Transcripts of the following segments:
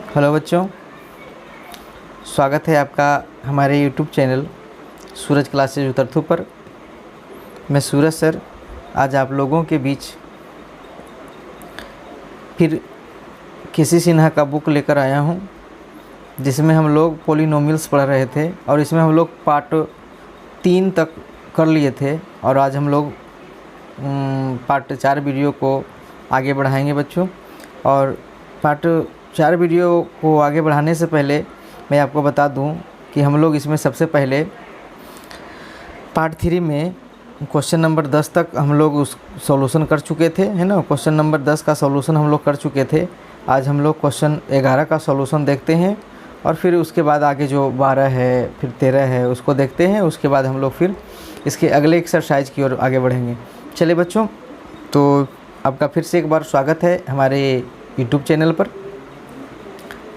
Hello बच्चों, स्वागत है आपका हमारे YouTube चैनल सूरज क्लासेज उतरथू पर। मैं सूरज सर आज आप लोगों के बीच फिर किसी सिन्हा का बुक लेकर आया हूं, जिसमें हम लोग पॉलिनोमियल्स पढ़ रहे थे और इसमें हम लोग पार्ट 3 तक कर लिए थे और आज हम लोग पार्ट 4 वीडियो को आगे बढ़ाएंगे बच्चों। और पार्ट 4 वीडियो को आगे बढ़ाने से पहले मैं आपको बता दूं कि हम लोग इसमें सबसे पहले पार्ट 3 में क्वेश्चन नंबर 10 तक हम लोग उस सॉल्यूशन कर चुके थे, है ना। क्वेश्चन नंबर 10 का सॉल्यूशन हम लोग कर चुके थे। आज हम लोग क्वेश्चन 11 का सॉल्यूशन देखते हैं और फिर उसके बाद आगे जो 12 है फिर 13 है उसको देखते हैं। उसके बाद हम लोग फिर इसके अगले एक्सरसाइज की ओर आगे बढ़ेंगे। चलिए बच्चों, तो आपका फिर से एक बार स्वागत है हमारे YouTube चैनल पर।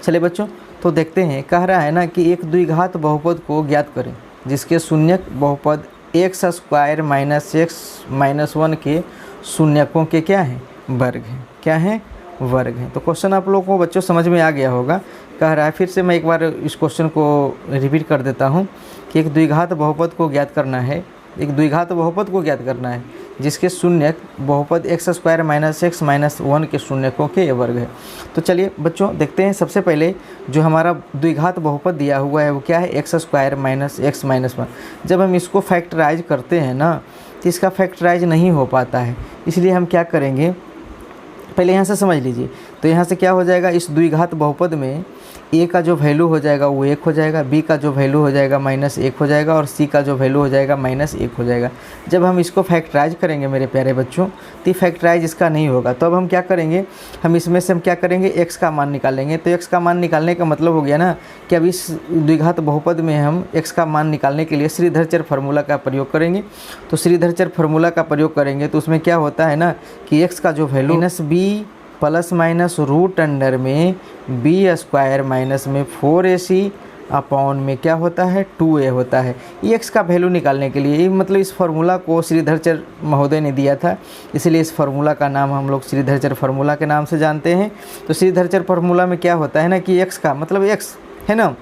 चलिए बच्चों, तो देखते हैं। कह रहा है ना कि एक द्विघात बहुपद को ज्ञात करें जिसके शून्यक बहुपद x square minus x minus 1 के शून्यकों के क्या हैं, वर्ग हैं। क्या हैं, वर्ग हैं। तो क्वेश्चन आप लोगों को बच्चों समझ में आ गया होगा। कह रहा है, फिर से मैं एक बार इस क्वेश्चन को रिपीट कर देता हूँ कि एक द्विघात बहुपद को ज्ञात करना है, एक द्विघात बहुपद को ज्ञात करना है जिसके शून्यक बहुपद x square minus x minus 1 के शून्यकों के वर्ग है। तो चलिए बच्चों देखते हैं। सबसे पहले जो हमारा द्विघात बहुपद दिया हुआ है वो क्या है, x square minus x minus 1। जब हम इसको फैक्टराइज करते हैं ना तो इसका फैक्टराइज नहीं हो पाता है, इसलिए हम क्या करेंगे, पहले यहाँ से समझ लीजिए। तो यहाँ से क्या हो जाएगा, इस द्विघात बहुपद में ए का जो वैल्यू हो जाएगा वो 1 हो जाएगा, बी का जो वैल्यू हो जाएगा -1 हो जाएगा और सी का जो वैल्यू हो जाएगा -1 हो जाएगा। जब हम इसको फैक्टराइज करेंगे मेरे प्यारे बच्चों तो फैक्टराइज इसका नहीं होगा। तो अब हम क्या करेंगे, हम इसमें से हम क्या करेंगे, एक्स का मान निकालेंगे। तो एक्स का मान निकालने का मतलब हो गया ना कि अब इस द्विघात बहुपद में हम एक्स का मान निकालने के लिए श्रीधर चर फार्मूला का प्रयोग करेंगे। तो श्रीधर चर फार्मूला का प्रयोग करेंगे तो उसमें क्या होता है ना कि एक्स का जो value -b plus minus root under में बी स्क्वायर माइनस में 4ac अपॉन में क्या होता है 2a होता है। ये एक्स का वैल्यू निकालने के लिए मतलब इस फार्मूला को श्रीधर चर महोदय ने दिया था, इसलिए इस फार्मूला का नाम हम लोग श्रीधर चर फार्मूला के नाम से जानते हैं। तो श्रीधर चर फार्मूला में क्या होता है ना कि एक्स का मतलब एक्स है ना,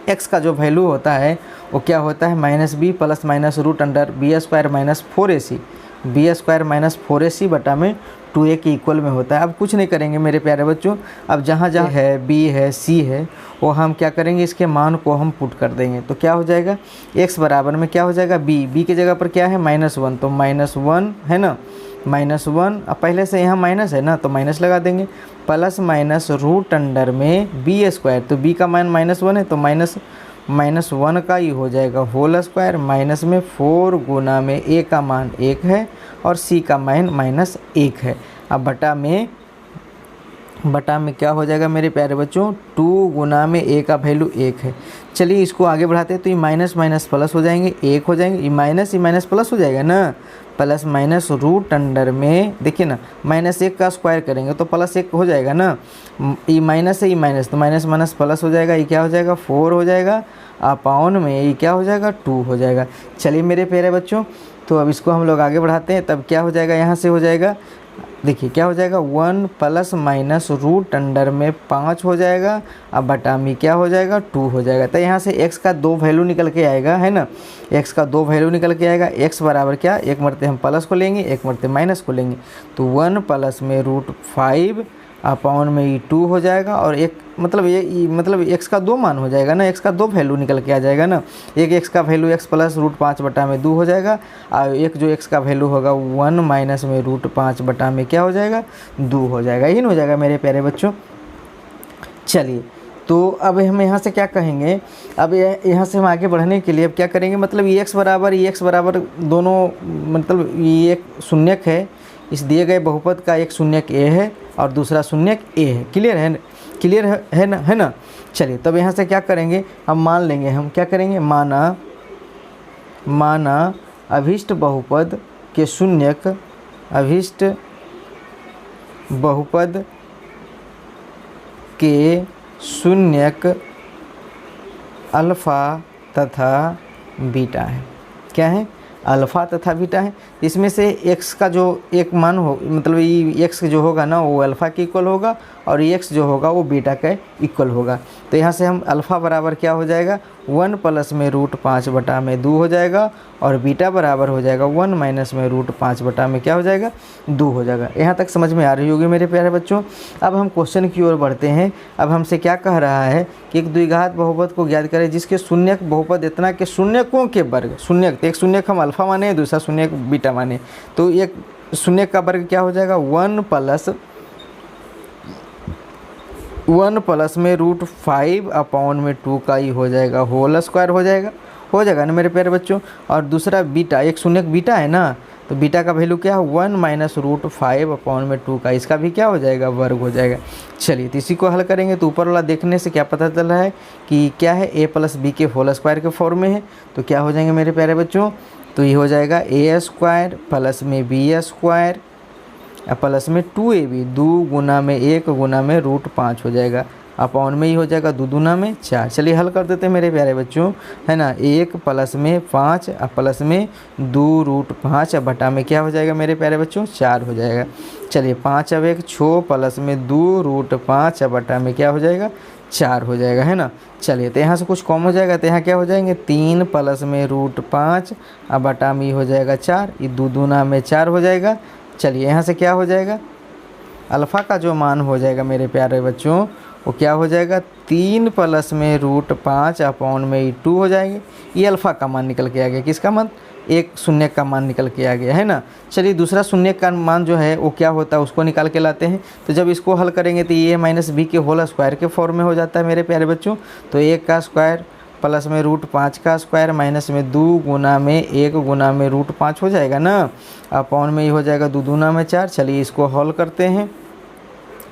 एक्स का जो वैल्यू होता है वो क्या होता है -b plus minus root under B square minus 4ac, B square minus 4ac बटा में 2a के इक्वल में होता है। अब कुछ नहीं करेंगे मेरे प्यारे बच्चों, अब जहाँ जहाँ है b है c है वो हम क्या करेंगे, इसके मान को हम पुट कर देंगे। तो क्या हो जाएगा, x बराबर में क्या हो जाएगा b की जगह पर क्या है -1, तो -1 है ना, -1। अब पहले से यहाँ माइनस है ना तो माइनस लगा देंगे, प्लस माइनस रूट अंडर में बी स्क्वायर, तो b का मान -1 है तो -1 का ही हो जाएगा होल स्क्वायर माइनस में 4 गुना में a का मान 1 है और c का मान -1 है। अब बटा में क्या हो जाएगा मेरे प्यारे बच्चों, 2 गुना में a का वैल्यू 1 है। चलिए इसको आगे बढ़ाते हैं तो ये माइनस माइनस प्लस हो जाएंगे, 1 हो जाएंगे, ये माइनस प्लस हो जाएगा ना, प्लस माइनस रूट अंडर में देखिए ना -1 का स्क्वायर करेंगे तो +1 हो जाएगा ना, ये माइनस है ये माइनस, तो माइनस माइनस प्लस हो जाएगा, ये क्या हो जाएगा 4 हो जाएगा अपॉन में ये क्या हो जाएगा 2 हो जाएगा। चलिए मेरे प्यारे बच्चों, तो अब इसको हम लोग आगे बढ़ाते हैं। तब क्या हो जाएगा, यहाँ से हो जाएगा देखिए क्या हो जाएगा 1 प्लस माइनस रूट अंडर में 5 हो जाएगा, अब बटा में क्या हो जाएगा 2 हो जाएगा। तो यहाँ से x का 2 वैल्यू निकल के आएगा, है ना, x का 2 वैल्यू निकल के आएगा। x बराबर क्या, एक मरते हम प्लस को लेंगे एक मरते माइनस को लेंगे, तो 1 प्लस में √5 अपॉन में ये 2 हो जाएगा और एक मतलब ये मतलब x का 2 मान हो जाएगा ना, x का 2 वैल्यू निकल के आ जाएगा ना। एक x का वैल्यू x प्लस √5 बटा में 2 हो जाएगा और एक जो x का वैल्यू होगा 1 माइनस में √5 बटा में क्या हो जाएगा 2 हो जाएगा। यही हो जाएगा मेरे प्यारे बच्चों। चलिए तो अब हम यहाँ से क्या कहेंगे, अब यहाँ से हम आगे बढ़ने के लिए अब क्या करेंगे, मतलब ये x बराबर दोनों मतलब ये एक शून्यक है, इस दिए गए बहुपद का एक शून्यक a है और दूसरा शून्यक a है। क्लियर है ना। चलिए तब यहाँ से क्या करेंगे, हम मान लेंगे, हम क्या करेंगे, माना अभिष्ट बहुपद के शून्यक, अभिष्ट बहुपद के शून्यक अल्फ़ा तथा बीटा है। क्या है, अल्फ़ा तथा बीटा है। इसमें से x का जो एक मान हो, मतलब ये x जो होगा ना वो अल्फ़ा के इक्वल होगा और x जो होगा वो बीटा का इक्वल होगा। तो यहाँ से हम अल्फ़ा बराबर क्या हो जाएगा 1 प्लस में रूट 5 बटा में 2 हो जाएगा और बीटा बराबर हो जाएगा 1 माइनस में रूट 5 बटा में क्या हो जाएगा 2 हो जाएगा। यहाँ तक समझ में आ रही होगी मेरे प्यारे बच्चों। अब हम क्वेश्चन की ओर बढ़ते हैं। अब हमसे क्या कह रहा है कि एक द्विघात बहुपद को ज्ञात करें जिसके शून्यक बहुपद इतना कि शून्यकों के वर्ग, शून्यक एक शून्यक हम अल्फ़ा माने दूसरा शून्यक बीटा माने, तो एक शून्यक का वर्ग क्या हो जाएगा 1 प्लस में रूट 5 अपॉन में 2 का ही हो जाएगा होल स्क्वायर हो जाएगा ना मेरे प्यारे बच्चों। और दूसरा बीटा, एक शून्यक बीटा है ना, तो बीटा का वैल्यू क्या है 1 माइनस रूट 5 अपॉन में 2 का, इसका भी क्या हो जाएगा वर्ग हो जाएगा। चलिए तो इसी को हल करेंगे तो ऊपर वाला देखने से क्या पता चल रहा है कि क्या है a प्लस बी के होल स्क्वायर के फॉर्म में है। तो क्या हो जाएंगे मेरे प्यारे बच्चों, तो ये हो जाएगा a स्क्वायर प्लस में b स्क्वायर प्लस में 2ab, 2 गुना में 1 गुना में रूट 5 हो जाएगा अपॉन में ही हो जाएगा 2 दूना में 4। चलिए हल कर देते हैं मेरे प्यारे बच्चों, है ना। 1 प्लस में 5 प्लस में 2 रूट 5 बटा में क्या हो जाएगा मेरे प्यारे बच्चों 4 हो जाएगा। चलिए 5 अब 1 6 प्लस में 2 रूट 5 बटा में क्या हो जाएगा 4 हो जाएगा, है ना। चलिए तो यहाँ से कुछ कम हो जाएगा तो यहाँ क्या हो जाएंगे 3 प्लस में रूट 5 बटा में हो जाएगा 4, ये 2 दूना में 4 हो जाएगा। चलिए यहाँ से क्या हो जाएगा अल्फ़ा का जो मान हो जाएगा मेरे प्यारे बच्चों वो क्या हो जाएगा 3 प्लस में रूट 5 अपॉन में 2 हो जाएंगे। ये अल्फ़ा का मान निकल के आ गया, किसका मान, एक शून्य का मान निकल के आ गया, है ना। चलिए दूसरा शून्य का मान जो है वो क्या होता है उसको निकाल के लाते हैं। तो जब इसको हल करेंगे तो ये माइनस बी के होल स्क्वायर के फॉर्म में हो जाता है मेरे प्यारे बच्चों। तो 1 का स्क्वायर प्लस में रूट 5 का स्क्वायर माइनस में 2 गुना में 1 गुना में रूट 5 हो जाएगा ना, अपॉन में ही हो जाएगा 2 दूना में 4। चलिए इसको हल करते हैं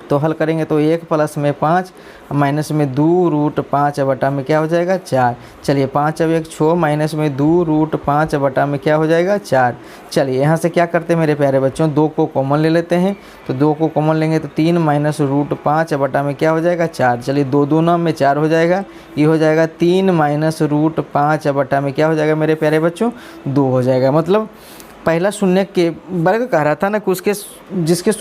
तो हल करेंगे तो 1 प्लस में 5 माइनस में 2 रूट 5 बटा में क्या हो जाएगा 4। चलिए 5 अब 1 6 माइनस में 2 रूट 5 बटा में क्या हो जाएगा 4। चलिए यहाँ से क्या करते हैं मेरे प्यारे बच्चों 2 को कॉमन ले लेते हैं। तो 2 को कॉमन लेंगे तो 3 माइनस रूट 5 बटा में क्या हो जाएगा 4। चलिए 2 दूना में 4 हो जाएगा, ये हो जाएगा 3 माइनस रूट 5 बटा में क्या हो जाएगा मेरे प्यारे बच्चों 2 हो जाएगा। मतलब पहला शून्य के वर्ग कह रहा था ना कि उसके जिसके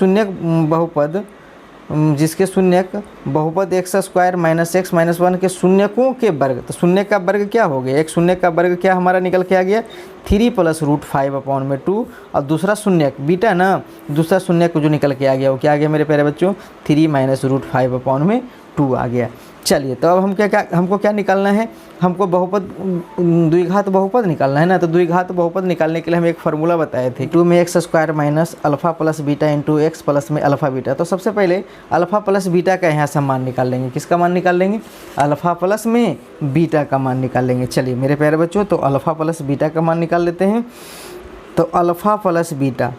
शून्यक बहुपद x square minus x minus 1 के शून्यकों के वर्ग। तो शून्य का वर्ग क्या हो गया, एक शून्य का वर्ग क्या हमारा निकल के आ गया 3 प्लस रूट 5 अपॉन में 2, और दूसरा शून्यक बीटा ना, दूसरा शून्यक जो निकल के आ गया वो क्या आ गया मेरे प्यारे बच्चों 3 माइनस रूट 5 अपॉन में 2 आ गया। चलिए तो अब हमको क्या निकालना है, हमको बहुपद द्विघात बहुपद निकालना है ना। तो द्विघात बहुपद निकालने के लिए हम एक फार्मूला बताए थे 2 में x square minus alpha plus beta into x plus में अल्फ़ा बीटा। तो सबसे पहले अल्फ़ा प्लस बीटा का यहाँ से मान निकाल लेंगे, किसका मान निकाल लेंगे अल्फ़ा प्लस में बीटा का मान निकाल लेंगे। चलिए मेरे प्यारे बच्चों तो अल्फ़ा प्लस बीटा का मान निकाल लेते हैं। तो अल्फ़ा प्लस बीटा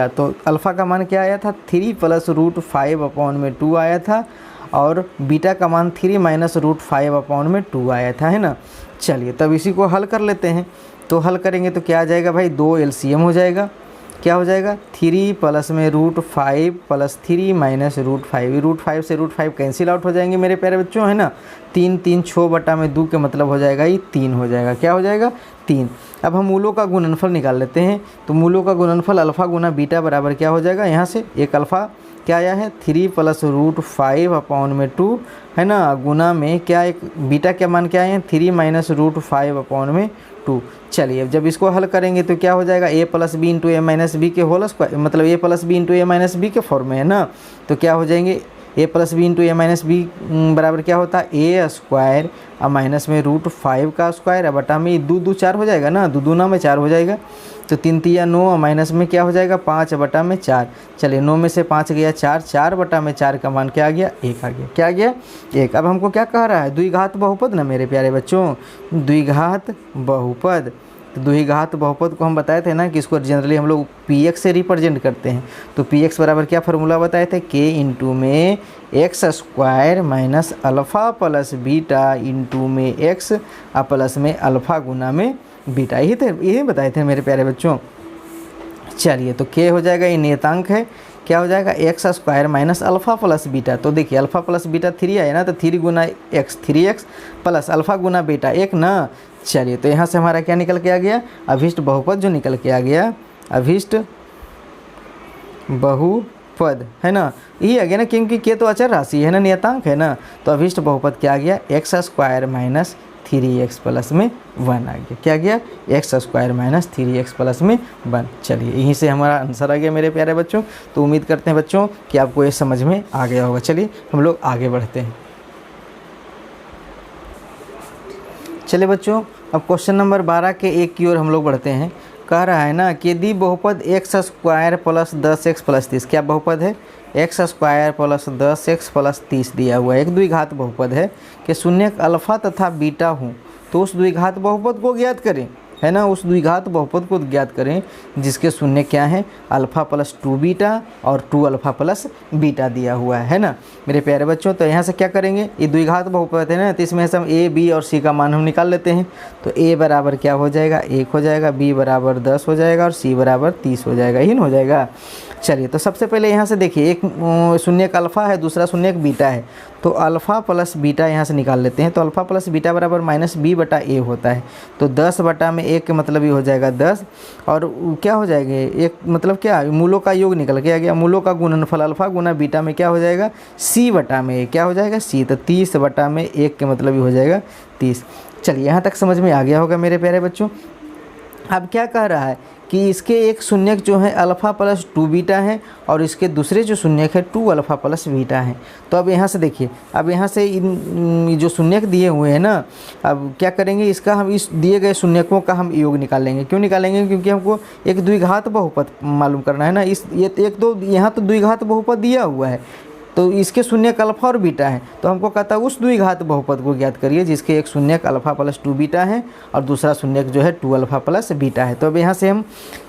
तो अल्फ़ा का मान क्या आया था 3 प्लस रूट 5 अपॉन में 2 आया था, और बीटा का मान 3 माइनस रूट 5 अपॉन में 2 आया था, है ना। चलिए तब इसी को हल कर लेते हैं। तो हल करेंगे तो क्या आ जाएगा भाई 2 LCM हो जाएगा, क्या हो जाएगा 3 प्लस में root 5 plus 3 minus root 5, root 5 से रूट 5 कैंसिल आउट हो जाएंगे मेरे प्यारे बच्चों, है ना। 3 3 6 बटा में 2 के मतलब हो जाएगा ये 3 हो जाएगा, क्या हो जाएगा 3। अब हम मूलों का गुणनफल निकाल लेते हैं। तो मूलों का गुणनफल अल्फ़ा गुना बीटा बराबर क्या हो जाएगा, यहाँ से एक अल्फ़ा क्या आया है 3 प्लस रूट 5 अपॉन में 2, है ना, गुना में क्या एक बीटा के मान क्या आए हैं 3 माइनस रूट 5 अपॉन में 2। चलिए अब जब इसको हल करेंगे तो क्या हो जाएगा a plus B into A minus B के होल स्क्वायर, मतलब a plus B into A minus B के फॉर्म में है ना। तो क्या हो जाएंगे a plus B into A minus B बराबर क्या होता है a स्क्वायर और माइनस में रूट 5 का स्क्वायर बटा में 2 2 4 हो जाएगा ना, 2 दूना में 4 हो जाएगा। तो 3 3 9 और माइनस में क्या हो जाएगा 5 बटा में 4। चलिए 9 में से 5 गया 4, 4 बटा में 4 का मान क्या आ गया 1 आ गया, क्या आ गया 1। अब हमको क्या कह रहा है द्विघात बहुपद ना मेरे प्यारे बच्चों, द्विघात बहुपद। तो द्विघात बहुपद को हम बताए थे ना कि इसको जनरली हम लोग px से रिप्रेजेंट करते हैं। तो px बराबर क्या फार्मूला बताए थे k इंटू में x square minus alpha plus beta into में एक्स प्लस में अल्फ़ा गुना में बीटा, यही बताए थे मेरे प्यारे बच्चों। चलिए तो k हो जाएगा ये नियतांक है, क्या हो जाएगा x square minus alpha plus beta. तो देखिए अल्फ़ा प्लस बीटा 3 आया ना, तो 3 गुना एक्स 3x प्लस अल्फ़ा गुना बीटा 1 ना। चलिए तो यहाँ से हमारा क्या निकल के आ गया, अभीष्ट बहुपद जो निकल के आ गया, अभीष्ट बहुपद है ना, ये आ गया ना, क्योंकि के तो अचर राशि है ना, नियतांक है ना। तो अभीष्ट बहुपद क्या आ गया, x square minus 3x plus में 1 आ गया। क्या गया, x square minus 3x plus में 1। चलिए यहीं से हमारा आंसर आ गया मेरे प्यारे बच्चों। तो उम्मीद करते हैं बच्चों कि आपको ये समझ में आ गया होगा। चलिए हम लोग आगे बढ़ते हैं। चलिए बच्चों अब क्वेश्चन नंबर 12 के एक की ओर हम लोग बढ़ते हैं। कह रहा है ना कि यदि बहुपद x square plus 10x plus 30, क्या बहुपद है, x square plus 10x plus 30 दिया हुआ है, एक द्विघात बहुपद है कि शून्यक अल्फ़ा तथा बीटा हूँ, तो उस द्विघात बहुपद को ज्ञात करें, है ना, उस द्विघात बहुपद को ज्ञात करें जिसके शून्य क्या है, अल्फ़ा प्लस 2 बीटा और 2 अल्फ़ा प्लस बीटा दिया हुआ है ना मेरे प्यारे बच्चों। तो यहाँ से क्या करेंगे, ये द्विघात बहुपद है ना, तो इसमें से हम a b और c का मान हम निकाल लेते हैं। तो a बराबर क्या हो जाएगा, 1 हो जाएगा, b बराबर 10 हो जाएगा और c बराबर 30 हो जाएगा, ही हो जाएगा। चलिए तो सबसे पहले यहाँ से देखिए, एक शून्यक अल्फ़ा है, दूसरा शून्यक बीटा है, तो अल्फ़ा प्लस बीटा यहाँ से निकाल लेते हैं। तो अल्फ़ा प्लस बीटा बराबर माइनस b बटा a होता है। तो 10 बटा में 1 के मतलब ये हो जाएगा 10, और क्या हो जाएगा, एक मतलब क्या, मूलों का योग निकल के आ गया, मूलों का गुणनफल अल्फ़ा गुना बीटा में क्या हो जाएगा, c बटा में क्या हो जाएगा, c। तो 30 बटा में 1 के मतलब ये हो जाएगा 30। चलिए यहाँ तक समझ में आ गया होगा मेरे प्यारे बच्चों। अब क्या कह रहा है कि इसके एक शून्यक जो है अल्फ़ा प्लस 2 बीटा है और इसके दूसरे जो शून्यक है 2 अल्फ़ा प्लस बीटा है। तो अब यहाँ से देखिए, अब यहाँ से इन जो शून्यक दिए हुए हैं ना, अब क्या करेंगे, इसका हम इस दिए गए शून्यकों का हम योग निकालेंगे। क्यों निकालेंगे, क्योंकि हमको एक द्विघात बहुपद मालूम करना है ना। इस ये एक तो यहाँ तो द्विघात बहुपद दिया हुआ है, तो इसके शून्यक अल्फ़ा और बीटा है, तो हमको कहता है उस द्विघात बहुपद को ज्ञात करिए जिसके एक शून्यक अल्फ़ा प्लस 2 बीटा है और दूसरा शून्यक जो है 2 अल्फ़ा प्लस बीटा है। तो अब यहाँ से हम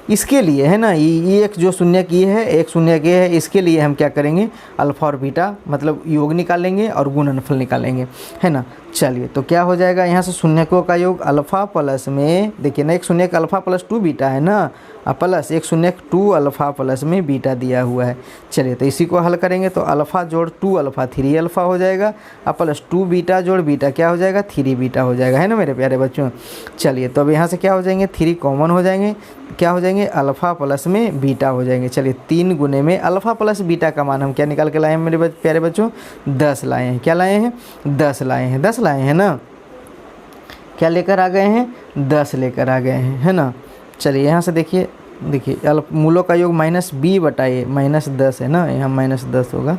इसके लिए है ना, ये एक जो शून्यक ये है, एक शून्यक ये है, इसके लिए हम क्या करेंगे, अल्फ़ा और बीटा मतलब योग निकालेंगे और गुणनफल निकालेंगे, है ना। चलिए तो क्या हो जाएगा, यहाँ से शून्यकों का योग अल्फ़ा प्लस में, देखिए ना, एक शून्यक अल्फ़ा प्लस 2 बीटा है ना, प्लस एक शून्यक 2 अल्फ़ा प्लस में बीटा दिया हुआ है। चलिए तो इसी को हल करेंगे तो अल्फ़ा जोड़ 2 अल्फ़ा 3 अल्फ़ा हो जाएगा, और प्लस 2 बीटा जोड़ बीटा क्या हो जाएगा, 3 बीटा हो जाएगा, है ना मेरे प्यारे बच्चों। चलिए तो अब यहाँ से क्या हो जाएंगे, 3 कॉमन हो जाएंगे, क्या हो जाएंगे, अल्फ़ा प्लस में बीटा हो जाएंगे। चलिए 3 गुने में अल्फ़ा प्लस बीटा का मान हम क्या निकाल के लाए हैं मेरे प्यारे बच्चों, 10 लाए हैं। क्या लाए हैं, 10 लाए हैं, 10 लाए हैं ना, क्या लेकर आ गए हैं, 10 लेकर आ गए हैं, है ना। चलिए यहाँ से देखिए, मूलों का योग माइनस b बटा a माइनस 10 है ना, यहाँ माइनस 10 होगा।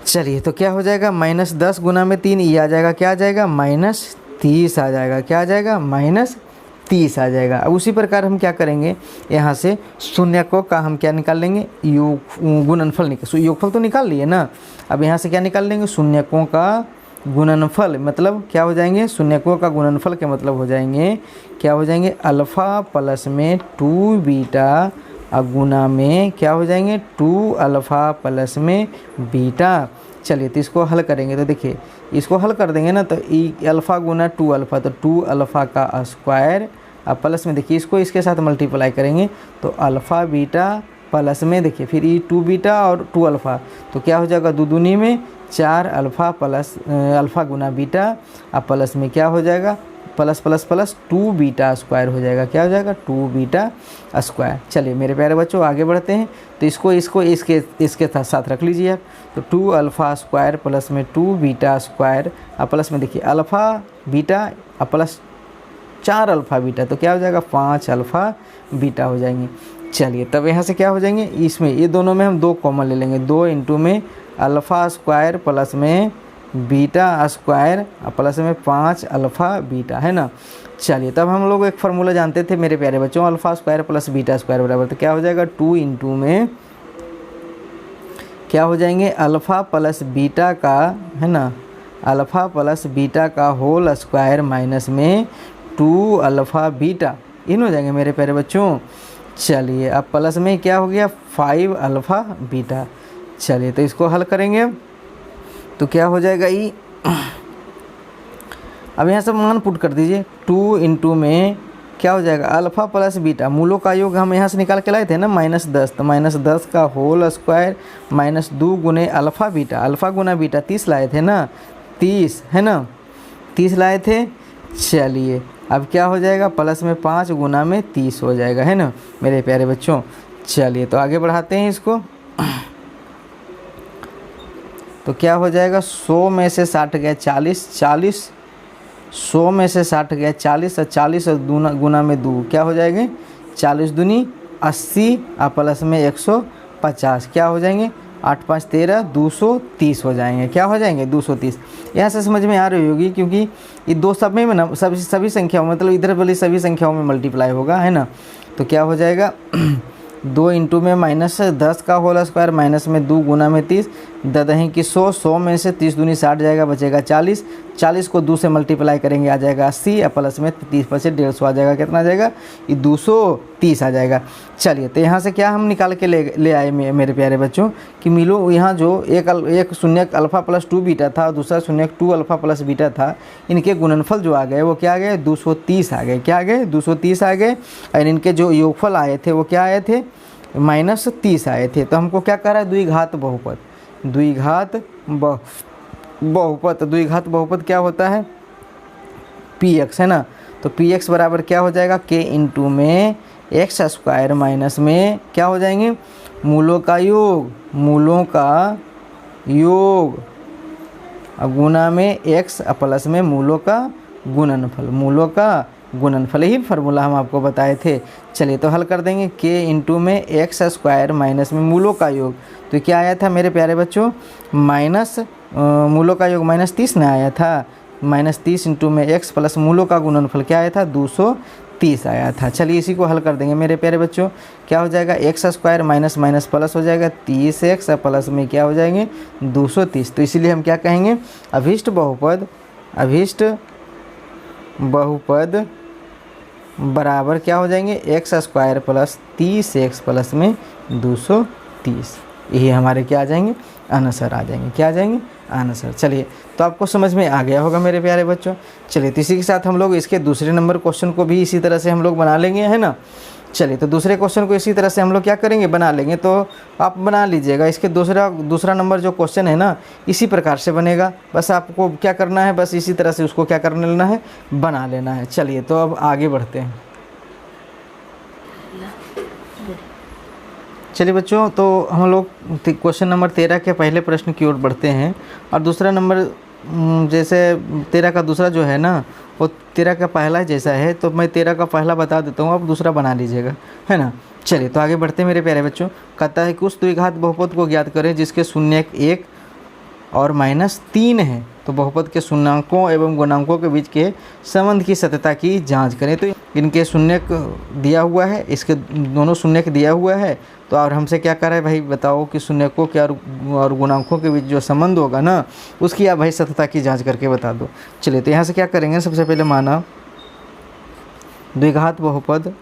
चलिए तो क्या हो जाएगा, माइनस 10 गुना में 3 ये आ जाएगा, क्या आ जाएगा, माइनस 30 आ जाएगा, क्या आ जाएगा, माइनस 30 आ जाएगा। अब उसी प्रकार हम क्या करेंगे, यहाँ से शून्यकों का हम क्या निकाल लेंगे, गुणनफल योगफल तो निकाल लिए ना। अब यहाँ से क्या निकाल लेंगे, शून्यकों का गुणनफल, मतलब क्या हो जाएंगे, शून्यकों का गुणनफल के मतलब हो जाएंगे, क्या हो जाएंगे, अल्फ़ा प्लस में 2 बीटा गुना में क्या हो जाएंगे, 2 अल्फ़ा प्लस में बीटा। चलिए तो इसको हल करेंगे, तो देखिए इसको हल कर देंगे ना, तो अल्फ़ा गुना 2 अल्फ़ा, तो 2 अल्फ़ा का स्क्वायर, अब प्लस में देखिए इसको इसके साथ मल्टीप्लाई करेंगे तो अल्फ़ा बीटा प्लस में देखिए फिर 2 बीटा और 2 अल्फ़ा, तो क्या हो जाएगा, 2 दूनी में 4 अल्फ़ा प्लस अल्फ़ा गुना बीटा, अब प्लस में क्या हो जाएगा, plus plus plus 2 beta square हो जाएगा, क्या हो जाएगा, 2 बीटा स्क्वायर। चलिए मेरे प्यारे बच्चों आगे बढ़ते हैं। तो इसको इसके साथ रख लीजिए आप। तो 2 अल्फ़ा स्क्वायर प्लस में 2 बीटा स्क्वायर, अब प्लस में देखिए अल्फ़ा बीटा अब प्लस 4 अल्फ़ा बीटा, तो क्या हो जाएगा, 5 अल्फ़ा बीटा हो जाएंगे। चलिए तब यहाँ से क्या हो जाएंगे, इसमें ये दोनों में हम 2 कॉमन ले लेंगे, 2 इंटू में अल्फ़ा स्क्वायर प्लस में बीटा स्क्वायर प्लस में 5 अल्फ़ा बीटा, है ना। चलिए तब हम लोग एक फार्मूला जानते थे मेरे प्यारे बच्चों, alpha square plus beta square बराबर, तो क्या हो जाएगा, 2 इंटू में क्या हो जाएंगे, अल्फ़ा प्लस बीटा का, है ना, अल्फ़ा प्लस बीटा का होल स्क्वायर माइनस में 2 अल्फ़ा बीटा, इन हो जाएंगे मेरे प्यारे बच्चों। चलिए अब प्लस में क्या हो गया, 5 अल्फ़ा बीटा। चलिए तो इसको हल करेंगे तो क्या हो जाएगा, अब यहाँ से मान पुट कर दीजिए, 2 इंटू में क्या हो जाएगा अल्फ़ा प्लस बीटा, मूलों का योग हम यहाँ से निकाल के लाए थे ना -10, तो -10 का होल स्क्वायर -2 गुने अल्फ़ा बीटा, अल्फ़ा गुना बीटा 30 लाए थे ना, 30 है ना, 30 लाए थे। चलिए अब क्या हो जाएगा प्लस में 5 गुना में 30 हो जाएगा, है ना मेरे प्यारे बच्चों। चलिए तो आगे बढ़ाते हैं इसको। तो क्या हो जाएगा 100 में से 60 गया 40, 100 में से 60 गया 40 और 40 और गुना में 2 क्या हो जाएंगे 40 दूनी 80 और प्लस में 150 क्या हो जाएंगे 8 5 13 230 हो जाएंगे, क्या हो जाएंगे 230। यहाँ से समझ में आ रही होगी क्योंकि ये दो सब में ना सभी संख्याओं मतलब इधर वाली सभी संख्याओं में मल्टीप्लाई होगा, है ना। तो क्या हो जाएगा 2 इंटू में -10 का होल स्क्वायर माइनस में 2 गुना में 30, ददहीं की 100, 100 में से 30 दूनी 60 जाएगा, बचेगा 40, 40 को 2 से मल्टीप्लाई करेंगे आ जाएगा 80 और प्लस में 30 पर से 150 आ जाएगा, कितना आ जाएगा ये 230 आ जाएगा। चलिए तो यहाँ से क्या हम निकाल के ले आए मेरे प्यारे बच्चों कि मिलो यहाँ जो एक शून्यक अल्फ़ा प्लस 2 बीटा था और दूसरा शून्यक 2 अल्फ़ा प्लस बीटा था, इनके गुणनफल जो आ गए वो क्या आ गए 230 आ गए, क्या आ गए 230 आ गए। और इनके जो योगफल आए थे वो क्या आए थे -30 आए थे। तो हमको क्या कह रहा है द्विघात बहुपद, द्विघात बहुपद, द्विघात बहुपद क्या होता है px, है ना। तो px बराबर क्या हो जाएगा k इंटू में एक्स स्क्वायर माइनस में क्या हो जाएंगे मूलों का योग, मूलों का योग गुना में x प्लस में मूलों का गुणनफल, मूलों का गुणनफल ही फार्मूला हम आपको बताए थे। चलिए तो हल कर देंगे k इंटू में एक्स स्क्वायर माइनस में मूलों का योग, तो क्या आया था मेरे प्यारे बच्चों माइनस मूलों का योग -30 ना आया था, -30 इंटू में x प्लस मूलों का गुणनफल क्या आया था 230 आया था। चलिए इसी को हल कर देंगे मेरे प्यारे बच्चों, क्या हो जाएगा x square minus minus plus हो जाएगा 30x प्लस में क्या हो जाएंगे 230। तो इसीलिए हम क्या कहेंगे अभीष्ट बहुपद, अभीष्ट बहुपद बराबर क्या हो जाएंगे x square plus 30x plus में 230, यही हमारे क्या आ जाएंगे आंसर आ जाएंगे, क्या आ जाएंगे आंसर। चलिए तो आपको समझ में आ गया होगा मेरे प्यारे बच्चों। चलिए तो इसी के साथ हम लोग इसके दूसरे नंबर क्वेश्चन को भी इसी तरह से हम लोग बना लेंगे, है ना। चलिए तो दूसरे क्वेश्चन को इसी तरह से हम लोग क्या करेंगे बना लेंगे, तो आप बना लीजिएगा। इसके दूसरा नंबर जो क्वेश्चन है ना इसी प्रकार से बनेगा, बस आपको क्या करना है बस इसी तरह से उसको क्या कर लेना है बना लेना है। चलिए तो अब आगे बढ़ते हैं। चलिए बच्चों तो हम लोग क्वेश्चन नंबर 13 के पहले प्रश्न की ओर बढ़ते हैं। और दूसरा नंबर जैसे 13 का दूसरा जो है ना वो 13 का पहला जैसा है, तो मैं 13 का पहला बता देता हूँ, आप दूसरा बना लीजिएगा, है ना। चलिए तो आगे बढ़ते हैं मेरे प्यारे बच्चों। कहता है कि उस द्विघात बहुपद को ज्ञात करें जिसके शून्यक 1 और -3 है, तो बहुपद के शून्यांकों एवं गुणांकों के बीच के संबंध की सत्यता की जांच करें। तो इनके शून्यक दिया हुआ है, इसके दोनों शून्यक दिया हुआ है, तो और हमसे क्या कर रहा है भाई बताओ कि शून्यकों के और गुणांकों के बीच जो संबंध होगा ना उसकी आप भाई सत्यता की जांच करके बता दो। चलिए तो यहाँ से क्या करेंगे सबसे पहले माना द्विघात बहुपद,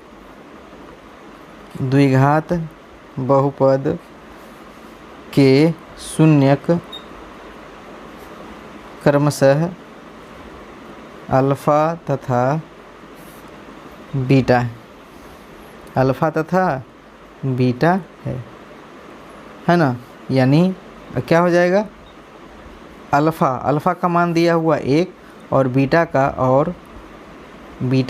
द्विघात बहुपद के शून्यक क्रमशः अल्फ़ा तथा बीटा है, अल्फ़ा तथा बीटा है ना। यानी क्या हो जाएगा अल्फ़ा का मान दिया हुआ 1 और बीटा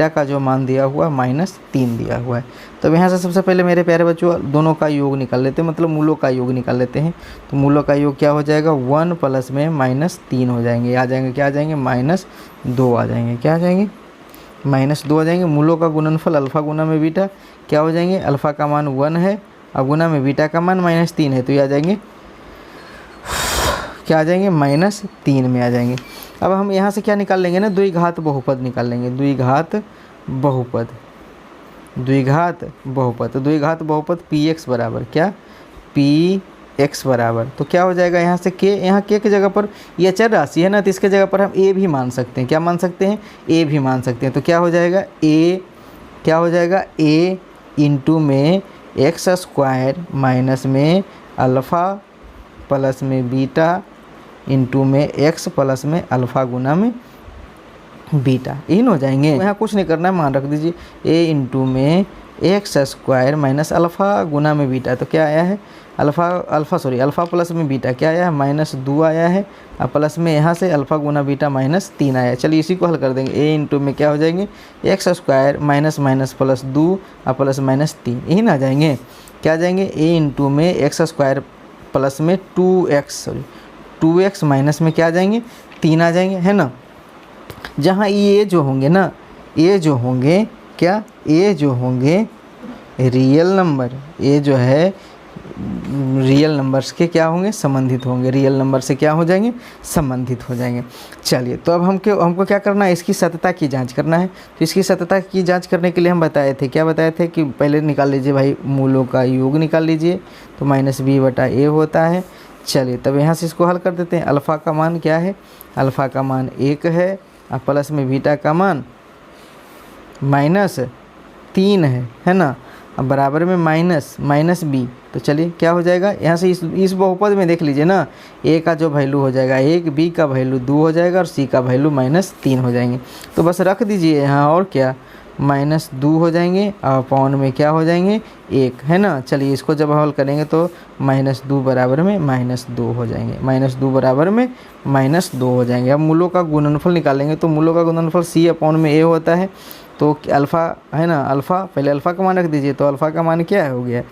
का जो मान दिया हुआ -3 दिया हुआ है। तो यहाँ से सबसे पहले मेरे प्यारे बच्चों दोनों का योग निकाल लेते हैं, मतलब मूलों का योग निकाल लेते हैं। तो मूलों का योग क्या हो जाएगा 1 प्लस में -3 हो जाएंगे, आ जाएंगे क्या आ जाएंगे -2 आ जाएंगे, क्या आ जाएंगे -2 आ जाएंगे। मूलों का गुणनफल अल्फ़ा गुना में बीटा क्या हो जाएंगे अल्फ़ा का मान 1 है और गुना में बीटा का मान -3 है, तो ये आ जाएंगे क्या आ जाएंगे -3 में आ जाएंगे। अब हम यहाँ से क्या निकाल लेंगे ना द्विघात बहुपद निकाल लेंगे, द्विघात बहुपद, द्विघात बहुपद। तो द्विघात बहुपद px बराबर क्या px बराबर, तो क्या हो जाएगा यहाँ से k, यहाँ k की जगह पर ये अचर राशि है ना, तो इसके जगह पर हम a भी मान सकते हैं, क्या मान सकते हैं a भी मान सकते हैं। तो क्या हो जाएगा a, क्या हो जाएगा a इंटू में एक्स स्क्वायर माइनस में अल्फ़ा प्लस में बीटा इंटू में x प्लस में अल्फ़ा गुना में बीटा, यही ना हो जाएंगे। यहाँ कुछ नहीं करना है, मान रख दीजिए ए इंटू में एक्स स्क्वायर माइनस अल्फ़ा गुना में बीटा, तो क्या आया है अल्फ़ा प्लस में बीटा क्या आया है -2 आया है, और प्लस में यहाँ से अल्फ़ा गुना बीटा -3 आया है। चलिए इसी को हल कर देंगे। ए इंटू में क्या हो जाएंगे x square minus minus plus 2 और प्लस -3, यही ना आ जाएंगे। क्या आ जाएंगे ए इंटू में एक्स स्क्वायर प्लस में 2x माइनस में क्या आ जाएंगे 3 आ जाएंगे, है ना। जहाँ ये जो होंगे ना, ये जो होंगे क्या, ये जो होंगे रियल नंबर, ये जो है रियल नंबर्स के क्या होंगे संबंधित होंगे, रियल नंबर से क्या हो जाएंगे संबंधित हो जाएंगे। चलिए तो अब हमको क्या करना है, इसकी सत्यता की जांच करना है। तो इसकी सत्यता की जांच करने के लिए हम बताए थे, क्या बताए थे कि पहले निकाल लीजिए भाई मूलों का योग निकाल लीजिए, तो -b/a होता है। चलिए तब यहाँ से इसको हल कर देते हैं। अल्फ़ा का मान क्या है, अल्फ़ा का मान 1 है, और प्लस में बीटा का मान -3 है ना, अब बराबर में माइनस b। तो चलिए क्या हो जाएगा यहाँ से इस बहुपद में देख लीजिए ना, a का जो वैल्यू हो जाएगा 1, b का वैल्यू 2 हो जाएगा और c का वैल्यू -3 हो जाएंगे। तो बस रख दीजिए यहाँ, और क्या -2 हो जाएंगे और पौन में क्या हो जाएंगे 1, है ना। चलिए इसको जब हल करेंगे तो -2 बराबर में -2 हो जाएंगे, -2 बराबर में -2 हो जाएंगे। अब मूलों का गुणनफल निकालेंगे, तो मूलों का गुणनफल c/a होता है। तो अल्फ़ा है ना, अल्फ़ा पहले अल्फ़ा का मान रख दीजिए, तो अल्फ़ा का मान क्या हो गया,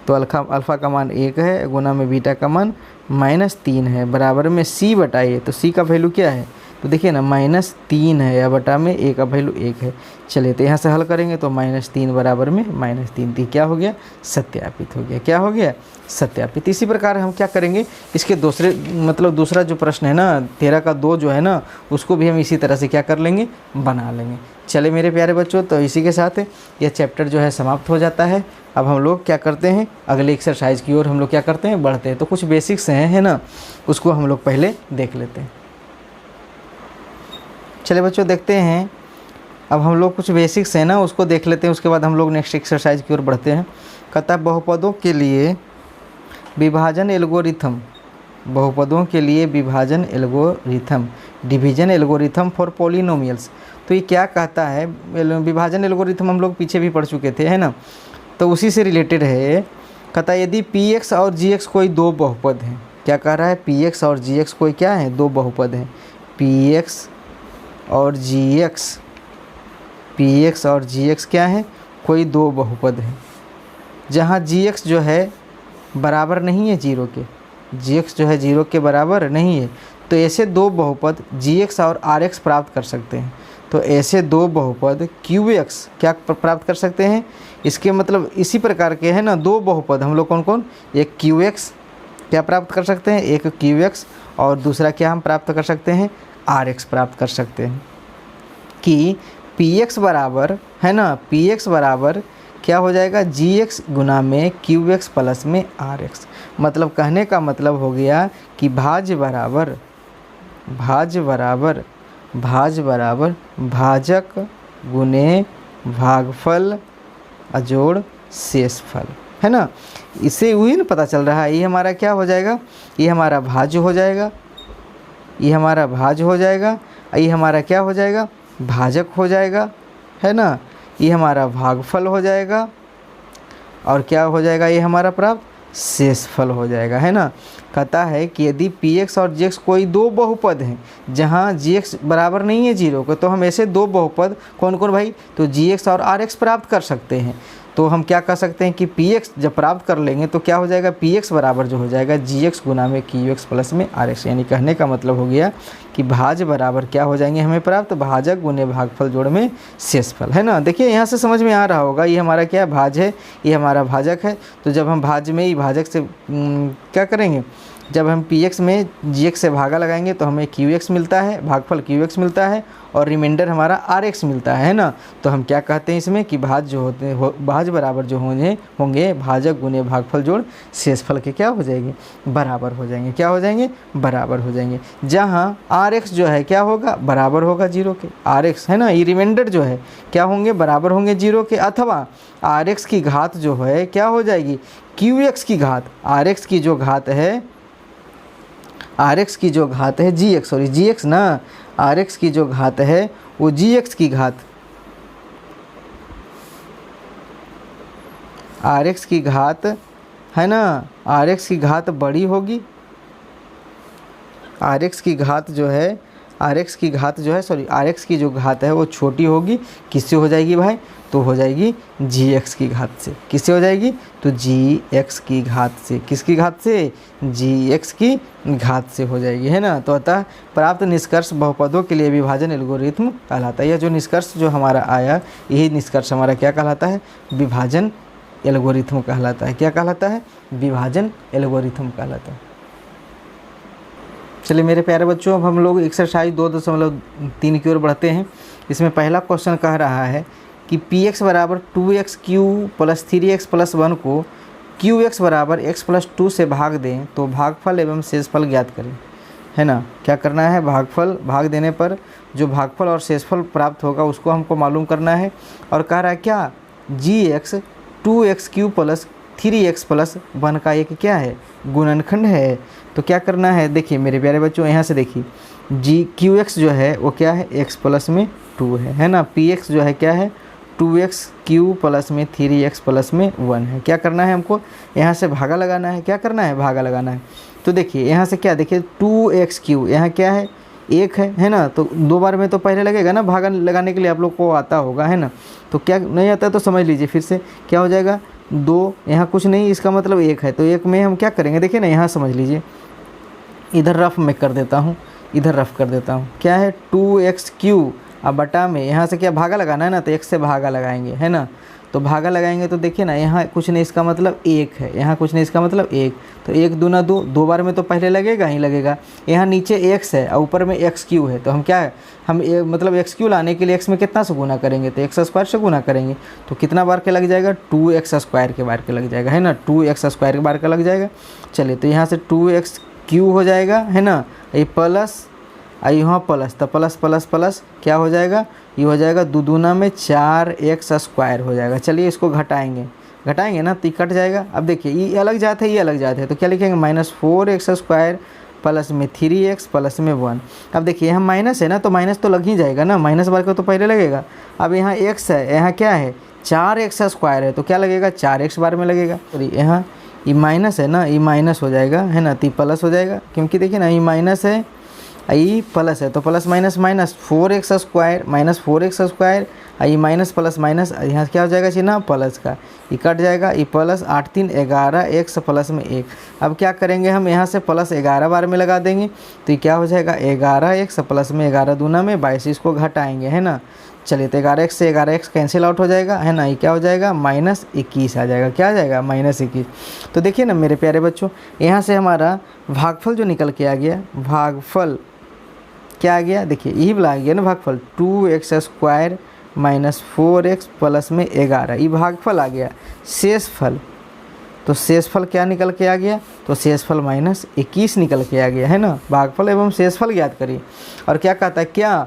तो अल्फ़ा का मान 1 है, गुना में बीटा का मान -3 है, बराबर में c/a। तो c का वैल्यू क्या है, तो देखिए ना -3 है, या बटा में a का वैल्यू 1 है। चलिए तो यहाँ से हल करेंगे तो -3 बराबर में -3 क्या हो गया सत्यापित हो गया, क्या हो गया सत्यापित। इसी प्रकार हम क्या करेंगे, इसके दूसरा जो प्रश्न है ना 13 का 2 जो है ना, उसको भी हम इसी तरह से क्या कर लेंगे बना लेंगे। चले मेरे प्यारे बच्चों, तो इसी के साथ यह चैप्टर जो है समाप्त हो जाता है। अब हम लोग क्या करते हैं, अगले एक्सरसाइज की ओर हम लोग क्या करते हैं बढ़ते हैं। तो कुछ बेसिक्स हैं है ना, उसको हम लोग पहले देख लेते हैं। चलिए बच्चों देखते हैं, अब हम लोग कुछ बेसिक्स हैं ना उसको देख लेते हैं, उसके बाद हम लोग नेक्स्ट एक्सरसाइज की ओर बढ़ते हैं। कहता है बहुपदों के लिए विभाजन एल्गोरिथम, बहुपदों के लिए विभाजन algorithm, division algorithm for polynomials. तो ये क्या कहता है, विभाजन एल्गोरिथम हम लोग पीछे भी पढ़ चुके थे है ना, तो उसी से रिलेटेड है। कहता है यदि px और gx कोई दो बहुपद हैं, क्या कह रहा है px और gx कोई क्या है दो बहुपद हैं, px और gx क्या है कोई दो बहुपद हैं, जहाँ gx जो है बराबर नहीं है 0 के, gx जो है 0 के बराबर नहीं है, तो ऐसे दो बहुपद gx और rx प्राप्त कर सकते हैं। तो ऐसे दो बहुपद qx क्या प्राप्त कर सकते हैं, इसके मतलब इसी प्रकार के है ना दो बहुपद हम लोग कौन कौन, एक qx क्या प्राप्त कर सकते हैं, एक qx और दूसरा क्या हम प्राप्त कर सकते हैं rx प्राप्त कर सकते हैं। कि px बराबर है ना, px बराबर क्या हो जाएगा gx गुना में qx प्लस में rx। मतलब कहने का मतलब हो गया कि भाज्य बराबर भाजक गुने भागफल अजोड़ शेषफल, है ना। इससे वही ना पता चल रहा है, ये हमारा क्या हो जाएगा, ये हमारा भाज्य हो जाएगा, ये हमारा भाज्य हो जाएगा, ये हमारा क्या हो जाएगा भाजक हो जाएगा, है ना। ये हमारा भागफल हो जाएगा और क्या हो जाएगा ये हमारा प्राप्त शेषफल हो जाएगा, है ना। कहता है कि यदि px और gx कोई दो बहुपद हैं जहां gx बराबर नहीं है 0 के, तो हम ऐसे दो बहुपद कौन कौन भाई, तो gx और rx प्राप्त कर सकते हैं। तो हम क्या कर सकते हैं कि px जब प्राप्त कर लेंगे तो क्या हो जाएगा px बराबर जो हो जाएगा gx गुना में qx प्लस में rx। यानी कहने का मतलब हो गया कि भाज्य बराबर क्या हो जाएंगे हमें प्राप्त भाजक गुने भागफल जोड़ में शेषफल, है ना। देखिए यहाँ से समझ में आ रहा होगा, ये हमारा क्या भाज्य है, ये हमारा भाजक है। तो जब हम भाज्य में ही भाजक से क्या करेंगे, जब हम px में gx से भागा लगाएंगे तो हमें qx मिलता है, भागफल qx मिलता है और रिमाइंडर हमारा rx मिलता है ना। तो हम क्या कहते हैं इसमें कि भाज्य जो होते हैं भाज्य बराबर जो होंगे भाजक गुने भागफल जोड़ शेषफल के क्या हो जाएंगे बराबर हो जाएंगे, क्या हो जाएंगे बराबर हो जाएंगे। जहाँ rx जो है क्या होगा बराबर होगा 0 के, rx है ना, ये रिमाइंडर जो है क्या होंगे बराबर होंगे 0 के, अथवा rx की घात जो है क्या हो जाएगी qx की घात, rx की जो घात है gx ना, rx की जो घात है वो जी एक्स की घात आर एक्स की घात है ना, आर एक्स की घात बड़ी होगी, आर एक्स की घात जो है, आर एक्स की घात जो है सॉरी आर एक्स की जो घात है वो छोटी होगी। किससे हो जाएगी भाई? तो हो जाएगी जी एक्स की घात से। किससे हो जाएगी? तो जी एक्स की घात से। किसकी घात से? जी एक्स की घात से हो जाएगी, है ना। तो अतः प्राप्त निष्कर्ष बहुपदों के लिए विभाजन एल्गोरिथम कहलाता है। यह जो निष्कर्ष जो हमारा आया, यही निष्कर्ष हमारा क्या कहलाता है? विभाजन एल्गोरिथम कहलाता है। क्या कहलाता है? विभाजन एल्गोरिथम कहलाता है। चलिए मेरे प्यारे बच्चों, अब हम लोग एक्सरसाइज 2.3 की ओर बढ़ते हैं। इसमें पहला क्वेश्चन कह रहा है कि पी एक्स बराबर 2x cube plus 3x plus 1 को क्यू एक्स बराबर x प्लस 2 से भाग दें तो भागफल एवं शेषफल ज्ञात करें, है ना। क्या करना है? भागफल, भाग देने पर जो भागफल और शेषफल प्राप्त होगा उसको हमको मालूम करना है। और कह रहा है क्या? G x 2x cube plus 3x plus 1 का एक क्या है? गुणनखंड है। तो क्या करना है? देखिए मेरे प्यारे बच्चों, यहाँ से देखिए जी क्यू एक्स जो है वो क्या है? x प्लस में 2 है ना। पी एक्स जो है क्या है? 2x क्यू प्लस में 3x प्लस में 1 है। क्या करना है हमको? यहाँ से भागा लगाना है। क्या करना है? भागा लगाना है। तो देखिए यहाँ से क्या, देखिए 2x क्यू यहाँ क्या है? 1 है ना। तो 2 बार में तो पहले लगेगा ना, भागा लगाने के लिए आप लोग को आता होगा, है ना। तो क्या नहीं आता तो समझ लीजिए फिर से क्या हो जाएगा? 2 यहाँ कुछ नहीं, इसका मतलब 1 है। तो 1 में हम क्या करेंगे? देखिए ना, यहाँ समझ लीजिए, इधर रफ में कर देता हूँ, इधर रफ कर देता हूँ। क्या है? 2x क्यू अब बटा में यहाँ से क्या भागा लगाना है ना, तो 1 से भागा लगाएंगे, है ना। तो भागा लगाएंगे तो देखिए ना, यहाँ कुछ नहीं, इसका मतलब 1 है, यहाँ कुछ नहीं, इसका मतलब 1। तो 1 दूना 2, 2 बार में तो पहले लगेगा ही लगेगा। यहाँ नीचे x है और ऊपर में एक्स क्यू है। तो हम क्या है, हम मतलब एक्स क्यू लाने के लिए x में कितना से गुना करेंगे? तो एक्स स्क्वायर से गुना करेंगे। तो कितना बार के लग जाएगा? 2x स्क्वायर के बार के लग जाएगा, है ना। 2x स्क्वायर के बार का लग जाएगा। चलिए तो यहाँ से 2x क्यू हो जाएगा, है ना। ये प्लस यहाँ प्लस, तो प्लस प्लस प्लस क्या हो जाएगा? ये हो जाएगा 2 दूना में 4x स्क्वायर हो जाएगा। चलिए इसको घटाएंगे, घटाएंगे ना तो ये कट जाएगा। अब देखिए ये अलग जाते हैं, ये अलग जाते हैं, तो क्या लिखेंगे? -4x स्क्वायर प्लस में 3x प्लस में 1। अब देखिए यहाँ माइनस है ना, तो माइनस तो लग ही जाएगा ना, माइनस बार का तो पहले लगेगा। अब यहाँ x है, यहाँ क्या है? 4x स्क्वायर है, तो क्या लगेगा? 4x बार में लगेगा। और यहाँ ये माइनस है ना, ये माइनस हो जाएगा, है ना। तो प्लस हो जाएगा, क्योंकि देखिए ना ये माइनस है, ये प्लस है, तो plus minus minus 4x square minus 4x square, ये माइनस प्लस माइनस, यहाँ क्या हो जाएगा चिन्ह? प्लस का, ये कट जाएगा। ये प्लस 8 3 11 x प्लस में 1। अब क्या करेंगे हम? यहाँ से प्लस 11 बार में लगा देंगे, तो ये क्या हो जाएगा? 11x प्लस में 11 दूना में 22। इसको घटाएंगे, है ना। चलिए तो 11x से 11x कैंसिल आउट हो जाएगा, है ना। ये क्या हो जाएगा? -21 आ जाएगा। क्या आ जाएगा? -21। तो देखिए ना मेरे प्यारे बच्चों, यहाँ से हमारा भागफल जो निकल के आ गया, भागफल क्या आ गया? देखिए यही वाला आ गया ना भागफल, 2x square minus 4x plus में 11, ये भागफल आ गया। शेषफल, तो शेषफल क्या निकल के आ गया? तो शेषफल -21 निकल के आ गया, है ना। भागफल एवं शेषफल ज्ञात करिए। और क्या कहता है? क्या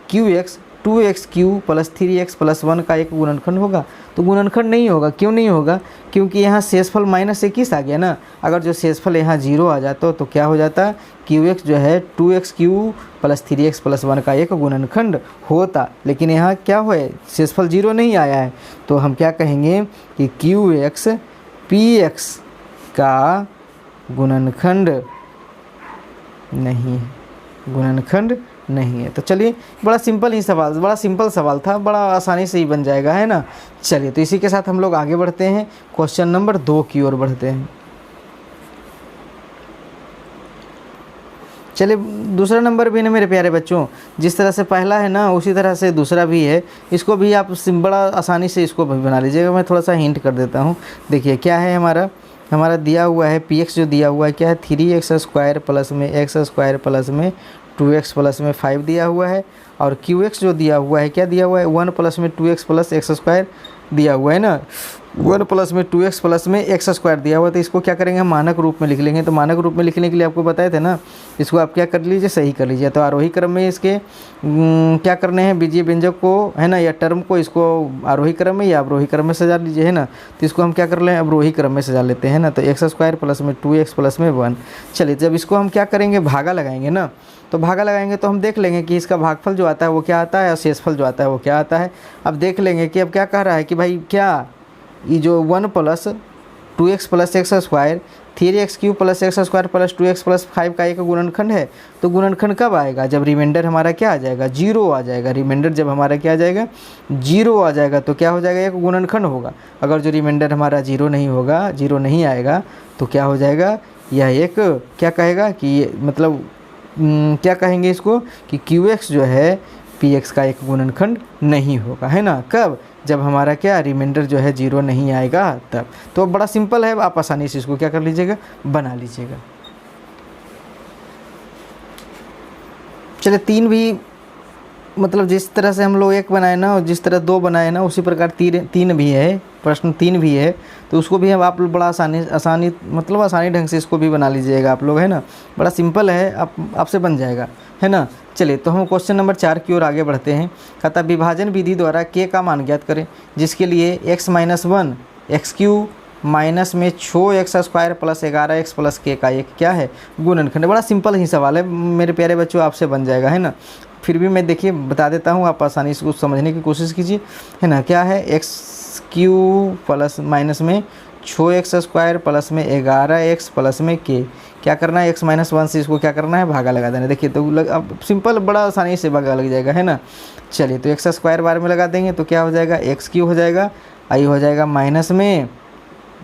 QX 2x cube plus 3x plus 1 का एक गुणनखंड होगा? तो गुणनखंड नहीं होगा। क्यों नहीं होगा? क्योंकि यहाँ शेषफल -21 आ गया ना। अगर जो शेषफल यहाँ 0 आ जाता तो क्या हो जाता? QX जो है 2x cube plus 3x plus 1 का एक गुणनखंड होता। लेकिन यहाँ क्या हुआ है? शेषफल 0 नहीं आया है, तो हम क्या कहेंगे कि QX PX का गुणनखंड नहीं है, गुणनखंड नहीं है। तो चलिए बड़ा सिंपल ही सवाल, बड़ा सिंपल सवाल था, बड़ा आसानी से ही बन जाएगा, है ना। चलिए तो इसी के साथ हम लोग आगे बढ़ते हैं, क्वेश्चन नंबर 2 की ओर बढ़ते हैं। चलिए दूसरा नंबर भी ना मेरे प्यारे बच्चों, जिस तरह से पहला है ना उसी तरह से दूसरा भी है। इसको भी आप बड़ा आसानी से इसको भी बना लीजिएगा। मैं थोड़ा सा हिंट कर देता हूँ। देखिए क्या है हमारा दिया हुआ है PX जो दिया हुआ है क्या है? 3x स्क्वायर प्लस में x स्क्वायर प्लस में 2x प्लस में 5 दिया हुआ है। और QX जो दिया हुआ है क्या दिया हुआ है? 1 प्लस में 2x प्लस x स्क्वायर दिया हुआ है ना। 1 प्लस में 2x प्लस में x स्क्वायर दिया हुआ है। तो इसको क्या करेंगे? हम मानक रूप में लिख लेंगे। तो मानक रूप में लिखने के लिए आपको बताए थे ना इसको आप क्या कर लीजिए, सही कर लीजिए। तो आरोही क्रम में इसके क्या करने हैं, बीजीय व्यंजक को है ना, या टर्म को, इसको आरोही क्रम में या अवरोही क्रम में सजा लीजिए है ना। तो इसको हम क्या कर लें, अवरोही क्रम में सजा लेते हैं ना। तो एक्स स्क्वायर प्लस में 2x प्लस में 1। चलिए जब इसको हम क्या करेंगे, भागा लगाएंगे ना, तो भागा लगाएंगे तो हम देख लेंगे कि इसका भागफल जो आता है वो क्या आता है और शेषफल जो आता है वो क्या आता है। अब देख लेंगे कि अब क्या कह रहा है कि भाई क्या ये जो 1 plus 2x plus x square 3x³ plus x square plus 2x plus 5 का एक गुणनखंड है। तो गुणनखंड कब आएगा, जब रिमाइंडर हमारा क्या आ जाएगा, 0 आ जाएगा। रिमाइंडर जब हमारा क्या आ जाएगा, 0 आ जाएगा तो क्या हो जाएगा, एक गुणनखंड होगा। अगर जो रिमाइंडर हमारा 0 नहीं होगा, 0 नहीं आएगा तो क्या हो जाएगा, यह एक क्या कहेगा कि ये मतलब क्या कहेंगे इसको कि QX जो है PX का एक गुणनखंड नहीं होगा, है ना। कब, जब हमारा क्या रिमाइंडर जो है 0 नहीं आएगा तब। तो बड़ा सिंपल है, आप आसानी से इसको क्या कर लीजिएगा, बना लीजिएगा। चलिए 3 भी मतलब जिस तरह से हम लोग 1 बनाए ना और जिस तरह 2 बनाए ना, उसी प्रकार 3 भी है, प्रश्न 3 भी है। तो उसको भी हम आप लोग बड़ा आसानी मतलब आसानी ढंग से इसको भी बना लीजिएगा आप लोग, है ना। बड़ा सिंपल है, आपसे बन जाएगा, है ना। चलिए तो हम क्वेश्चन नंबर 4 की ओर आगे बढ़ते हैं। कहता विभाजन विधि द्वारा k का मान ज्ञात करें, जिसके लिए x - 1 x³ माइनस में 6x square plus 11x plus k का एक क्या है, गुणनखंड। बड़ा सिंपल ही सवाल है मेरे प्यारे बच्चों, आपसे बन जाएगा, है ना। फिर भी मैं देखिए बता देता हूँ, आप आसानी से उसको समझने की कोशिश कीजिए, है ना। क्या है, x³ प्लस माइनस में 6x स्क्वायर प्लस में 11x प्लस में k। क्या करना है, x - 1 से इसको क्या करना है, भागा लगा देना। देखिए तो अब सिंपल, बड़ा आसानी से भागा लग जाएगा, है ना। चलिए तो x स्क्वायर बार में लगा देंगे तो क्या हो जाएगा, x³ हो जाएगा, आई हो जाएगा माइनस में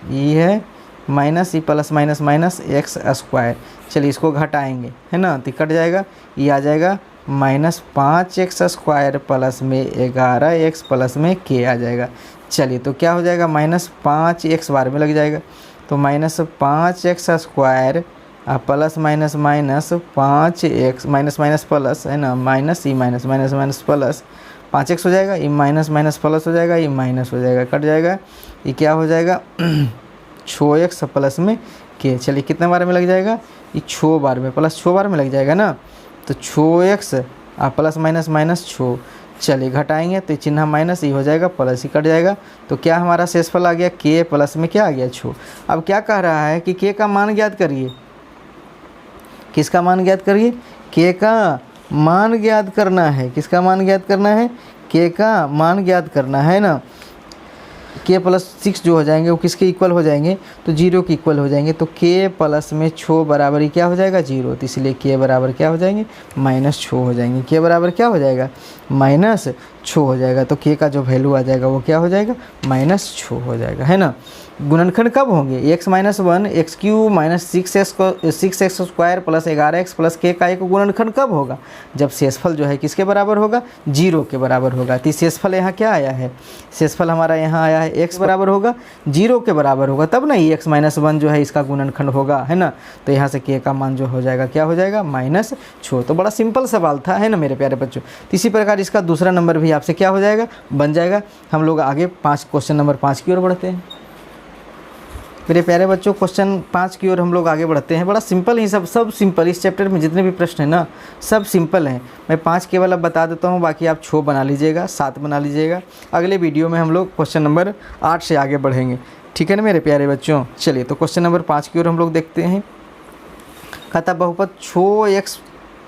ये है minus E plus minus minus x square. चलिए इसको घटाएंगे, है ना, तो कट जाएगा, ये आ जाएगा -5x स्क्वायर प्लस में 11x प्लस में k आ जाएगा। चलिए तो क्या हो जाएगा, -5x बार में लग जाएगा, तो -5x square plus minus minus 5x minus minus plus, है ना, minus e minus minus minus plus 5x हो जाएगा, ये माइनस माइनस प्लस हो जाएगा, ये माइनस हो जाएगा, कट जाएगा, ये क्या हो जाएगा 6x प्लस में k। चलिए कितने बार में लग जाएगा, ये 6 बार में, प्लस 6 बार में लग जाएगा ना। तो 6x प्लस माइनस माइनस 6। चलिए घटाएंगे तो चिन्ह माइनस, ये हो जाएगा प्लस, ही कट जाएगा। तो क्या हमारा शेषफल आ गया, k प्लस में क्या आ गया 6। अब क्या कह रहा है कि k का मान ज्ञात करिए, किसका मान ज्ञात करिए, k का मान ज्ञात करना है। किसका मान ज्ञात करना है, k का मान ज्ञात करना है ना। k प्लस 6 जो हो जाएंगे वो किसके इक्वल हो जाएंगे, तो 0 के इक्वल हो जाएंगे। तो k प्लस में 6 बराबर ही क्या हो जाएगा, 0। तो इसलिए k बराबर क्या हो जाएंगे, -6 हो जाएंगे। k बराबर क्या हो जाएगा, -6 हो जाएगा। तो k का जो वैल्यू आ जाएगा वो क्या हो जाएगा, -6 हो जाएगा, है ना। गुणनखंड कब होंगे, x - 1 x³ minus 6x square plus 11x plus k का एक गुणनखंड कब होगा, जब शेषफल जो है किसके बराबर होगा, 0 के बराबर होगा। तो शेषफल यहाँ क्या आया है, शेषफल हमारा यहाँ आया है x बराबर होगा 0 के बराबर होगा, तब ना ये x - 1 जो है इसका गुणनखंड होगा, है ना। तो यहाँ से k का मान जो हो जाएगा क्या हो जाएगा, -6। तो बड़ा सिंपल सवाल था, है ना मेरे प्यारे बच्चों। तो इसी प्रकार इसका दूसरा नंबर भी आपसे क्या हो जाएगा, बन जाएगा। हम लोग आगे क्वेश्चन नंबर 5 की ओर बढ़ते हैं मेरे प्यारे बच्चों। क्वेश्चन 5 की ओर हम लोग आगे बढ़ते हैं। बड़ा सिंपल ही सब सिंपल, इस चैप्टर में जितने भी प्रश्न हैं ना सब सिंपल हैं। मैं 5 केवल अब बता देता हूँ, बाकी आप 6 बना लीजिएगा, 7 बना लीजिएगा। अगले वीडियो में हम लोग क्वेश्चन नंबर 8 से आगे बढ़ेंगे, ठीक है ना मेरे प्यारे बच्चों। चलिए तो क्वेश्चन नंबर 5 की ओर हम लोग देखते हैं। कहता बहुपद 6x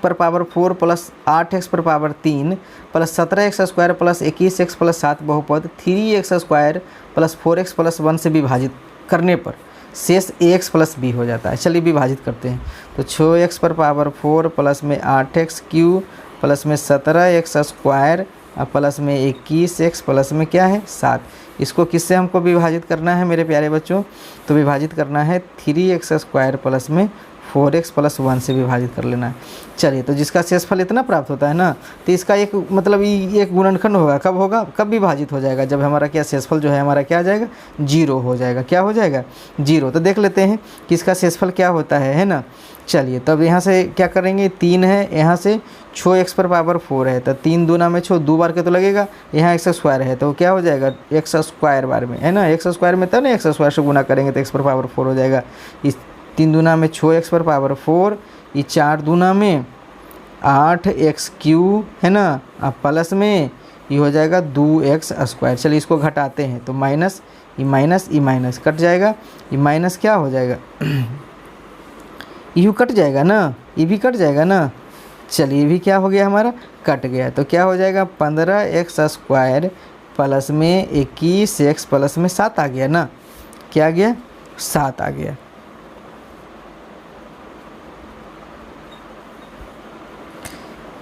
पर पावर 4 प्लस 8x पर power 3 plus 17x square plus 21x plus 7 बहुपद 3x square plus 4x plus 1 से विभाजित करने पर शेष ax प्लस b हो जाता है। चलिए विभाजित करते हैं। तो 6x पर पावर 4 प्लस में 8x³ प्लस में 17x स्क्वायर प्लस में 21x प्लस में क्या है 7। इसको किससे हमको विभाजित करना है मेरे प्यारे बच्चों, तो विभाजित करना है 3x स्क्वायर प्लस में 4x प्लस 1 से विभाजित कर लेना है। चलिए तो जिसका शेषफल इतना प्राप्त होता है ना, तो इसका एक मतलब ये एक गुणनखंड होगा, कब होगा, कब विभाजित हो जाएगा, जब हमारा क्या शेषफल जो है हमारा क्या आ जाएगा, 0 हो जाएगा। क्या हो जाएगा, 0। तो देख लेते हैं कि इसका शेषफल क्या होता है ना। चलिए तब यहाँ से क्या करेंगे, 3 है, यहाँ से 6x पर पावर 4 है, तो 3 दूना में 6, 2 बार के तो लगेगा, यहाँ x स्क्वायर है तो क्या हो जाएगा, x स्क्वायर बार में, है ना, x स्क्वायर में तब ना x स्क्वायर से गुना करेंगे तो x पर पावर 4 हो जाएगा। इस 3 दूना में 6x पर पावर 4, ये 4 दूना में 8x³ है ना, अब प्लस में ये हो जाएगा 2x²। चलिए इसको घटाते हैं तो माइनस ये माइनस कट जाएगा, ये माइनस क्या हो जाएगा यू कट जाएगा ना, ये भी कट जाएगा ना। चलिए ये भी क्या हो गया हमारा, कट गया। तो क्या हो जाएगा 15x² प्लस में 21x प्लस में 7 आ गया ना, क्या आ गया 7 आ गया।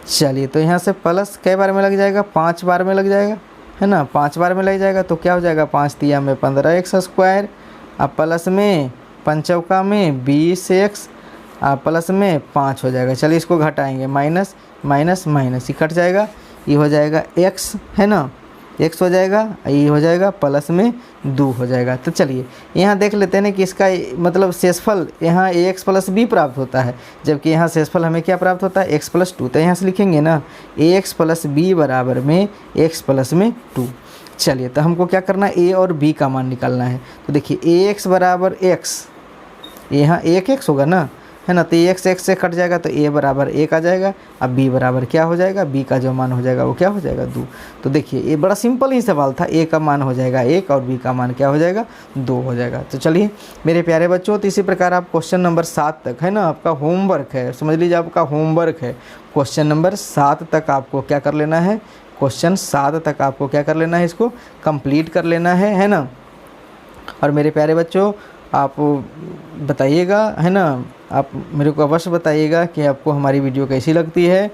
चलिए तो यहाँ से प्लस कई बार में लग जाएगा, 5 बार में लग जाएगा है ना, 5 बार में लग जाएगा। तो क्या हो जाएगा 5 तिया में 15x², अब प्लस में 5 चौका में 20x, अब प्लस में 5 हो जाएगा। चलिए इसको घटाएंगे, माइनस माइनस माइनस ये कट जाएगा, ये हो जाएगा x है ना, x हो जाएगा, ये हो जाएगा प्लस में 2 हो जाएगा। तो चलिए यहाँ देख लेते हैं कि इसका मतलब शेषफल यहाँ ax प्लस b प्राप्त होता है, जबकि यहाँ शेषफल हमें क्या प्राप्त होता है x प्लस 2। तो यहाँ से लिखेंगे ना ax प्लस b बराबर में x प्लस में 2। चलिए तो हमको क्या करना है, a और b का मान निकालना है। तो देखिए ax बराबर x, यहाँ 1x होगा ना है ना, तो x से कट जाएगा तो a बराबर 1 आ जाएगा। अब b बराबर क्या हो जाएगा, b का जो मान हो जाएगा वो क्या हो जाएगा 2। तो देखिए ये बड़ा सिंपल ही सवाल था, a का मान हो जाएगा 1 और b का मान क्या हो जाएगा 2 हो जाएगा। तो चलिए मेरे प्यारे बच्चों, तो इसी प्रकार आप क्वेश्चन नंबर 7 तक है ना आपका होमवर्क है, समझ लीजिए आपका होमवर्क है। क्वेश्चन नंबर 7 तक आपको क्या कर लेना है, क्वेश्चन 7 तक आपको क्या कर लेना है, इसको कंप्लीट कर लेना है ना। और मेरे प्यारे बच्चों आप बताइएगा है ना, आप मेरे को अवश्य बताइएगा कि आपको हमारी वीडियो कैसी लगती है।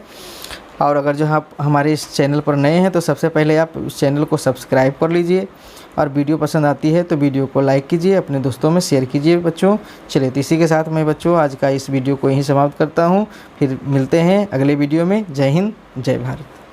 और अगर जो आप हमारे इस चैनल पर नए हैं तो सबसे पहले आप इस चैनल को सब्सक्राइब कर लीजिए, और वीडियो पसंद आती है तो वीडियो को लाइक कीजिए, अपने दोस्तों में शेयर कीजिए बच्चों। चलिए तो इसी के साथ मैं बच्चों आज का इस वीडियो को यहीं समाप्त करता हूँ, फिर मिलते हैं अगले वीडियो में। जय हिंद, जय भारत।